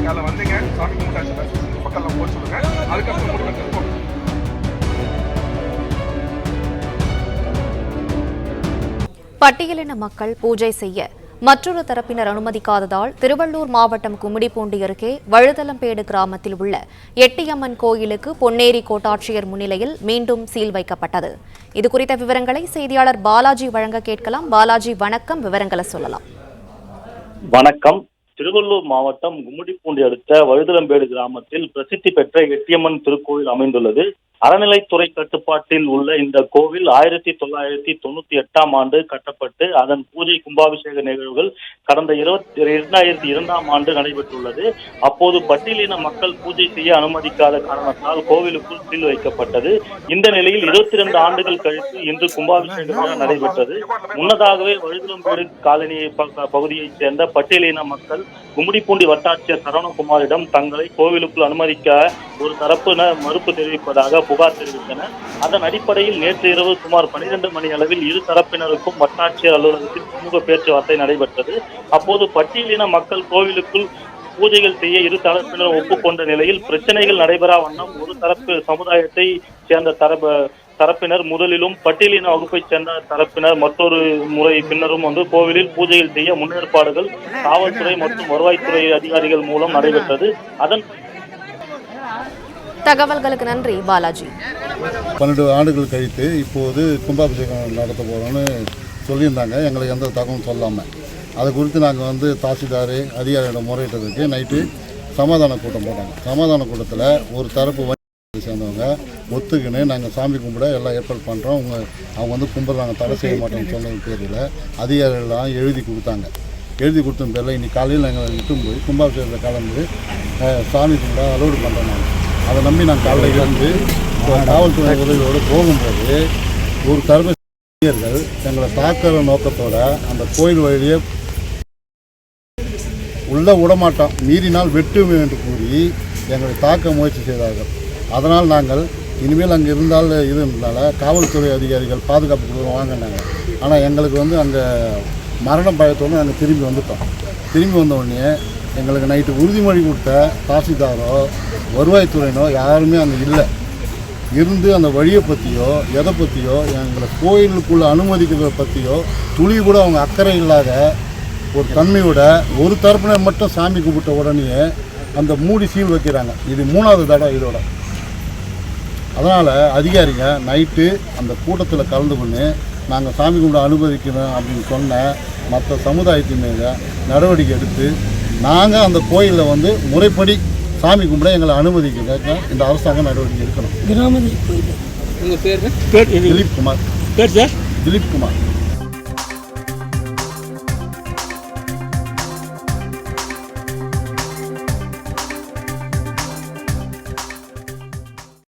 நீங்கள் அதில் வந்தீங்க, சாமி கும்பிட்டாச்சு, மக்கள்லாம் போக சொல்லுங்க. அதுக்கப்புறம் முடிவு போகும். பட்டியலின மக்கள் பூஜை செய்ய மற்றொரு தரப்பினர் அனுமதிக்காததால் திருவள்ளூர் மாவட்டம் கும்மிடிப்பூண்டி அருகே வழுதலம்பேடு கிராமத்தில் உள்ள எட்டியம்மன் கோயிலுக்கு பொன்னேரி கோட்டாட்சியர் முன்னிலையில் மீண்டும் சீல் வைக்கப்பட்டது. இதுகுறித்த விவரங்களை செய்தியாளர் பாலாஜி வழங்க கேட்கலாம். பாலாஜி, வணக்கம். விவரங்களை சொல்லலாம். வணக்கம். திருவள்ளூர் மாவட்டம் கும்மிடிப்பூண்டி அடுத்த வழுதலம்பேடு கிராமத்தில் பிரசித்தி பெற்ற எட்டியம்மன் திருக்கோயில் அமைந்துள்ளது. அறநிலைத்துறை கட்டுப்பாட்டில் உள்ள இந்த கோவில் 1998 ஆண்டு கட்டப்பட்டு அதன் பூஜை கும்பாபிஷேக நிகழ்வுகள் கடந்த 2002 ஆண்டு நடைபெற்றுள்ளது. அப்போது பட்டியலின மக்கள் பூஜை செய்ய அனுமதிக்காத காரணத்தால் கோவிலுக்குள் சீல் வைக்கப்பட்டது. இந்த நிலையில் 22 ஆண்டுகள் கழித்து இன்று கும்பாபிஷேக விழா நடைபெற்றது. முன்னதாகவே வழுதலம்பேடு காலனி பகுதியைச் சேர்ந்த பட்டியலின மக்கள் கும்மிடிப்பூண்டி வட்டாட்சியர் சரவணகுமாரிடம் தங்களை கோவிலுக்குள் அனுமதிக்க ஒரு தரப்பினர் மறுப்பு தெரிவிப்பதாக புகார் தெரிவித்தனர். அதன் அடிப்படையில் நேற்று இரவு சுமார் 12 மணி அளவில் இரு தரப்பினருக்கும் வட்டாட்சியர் அலுவலகத்தில் சுமூக பேச்சுவார்த்தை நடைபெற்றது. அப்போது பட்டியலின மக்கள் கோவிலுக்குள் பூஜைகள் செய்ய இரு தரப்பினர் ஒப்புக்கொண்ட நிலையில் பிரச்சனைகள் நடைபெறா வண்ணம் ஒரு தரப்பு சமுதாயத்தை சேர்ந்த தரப்பினர் முதலிலும் பட்டியலின வகுப்பைச் சேர்ந்த தரப்பினர் மற்றொரு முறை பின்னரும் கோவிலில் பூஜைகள் செய்ய முன்னேற்பாடுகள் காவல்துறை மற்றும் வருவாய்த்துறை அதிகாரிகள் மூலம் நடைபெற்றது. அதன் தகவல்களுக்கு நன்றி பாலாஜி. 12 ஆண்டுகள் கழித்து இப்போது கும்பாபிஷேகம் நடத்த போகிறோம்னு சொல்லியிருந்தாங்க. எங்களுக்கு எந்த தகவலும் சொல்லாமல் அதை குறித்து நாங்கள் தாசில்தார் அதிகாரியிடம் முறையிட்டதுக்கு நைட்டு சமாதான கூட்டம் போட்டாங்க. சமாதான கூட்டத்தில் ஒரு தரப்பு சேர்ந்தவங்க ஒத்துக்கின்னு நாங்கள் சாமி கும்பிட எல்லாம் ஏற்பாடு பண்ணுறோம், அவங்க கும்பிட்றாங்க, தடை செய்ய மாட்டோம்னு சொன்னது பேரில் அதிகாரிகள்லாம் எழுதி கொடுத்தாங்க. எழுதி கொடுத்த பேரில் இன்றைக்கி காலையில் நாங்கள் இட்டும் போய் கும்பாபிஷேகத்தில் கலந்து சாமி கும்பிட அலோடு பண்ணுறோம். நாங்கள் அதை நம்பி நாங்கள் காலையில் இருந்து காவல்துறை உதவியோடு போகும்போது ஒரு தரப்பு எங்களை தாக்குற நோக்கத்தோட அந்த கோயில் வழியே உள்ளே விடமாட்டோம், மீறினால் வெட்டுமே என்று கூறி எங்களை தாக்க முயற்சி செய்தார்கள். அதனால் நாங்கள் இனிமேல் அங்கே இருந்தால் இருந்ததுனால காவல்துறை அதிகாரிகள் பாதுகாப்பு கொடுக்குறோம் வாங்கினாங்க. ஆனால் எங்களுக்கு அங்கே மரண பயத்தோடு நாங்கள் திரும்பி வந்துட்டோம். திரும்பி வந்த உடனே எங்களுக்கு நைட்டு உறுதிமொழி கொடுத்த தாசில்தாரோ வருவாய்த்துறையினோ யாருமே அங்கே இல்லை. இருந்து அந்த வழியை பற்றியோ எதை பற்றியோ எங்களை கோயிலுக்குள்ளே அனுமதிக்கிறத பற்றியோ துளி கூட அவங்க அக்கறை இல்லாத ஒரு தன்மையோட ஒரு தரப்பினர் மட்டும் சாமி கும்பிட்ட உடனே அந்த மூடி சீல் வைக்கிறாங்க. இது 3வது தடவை இதோட. அதனால் அதிகாரிங்க நைட்டு அந்த கூட்டத்தில் கலந்து கொண்டு நாங்கள் சாமி கும்பிட அனுமதிக்கணும் அப்படின்னு சொன்ன மற்ற சமுதாயத்தின் மீது நடவடிக்கை எடுத்து நாங்கள் அந்த கோயிலில் முறைப்படி சாமி கும்பிட எங்களை அனுமதிக்க இந்த அரசாங்கம் நடவடிக்கை எடுக்கணும். உங்கள் பேர்? திலீப் குமார். பேர் சார்? திலீப் குமார்.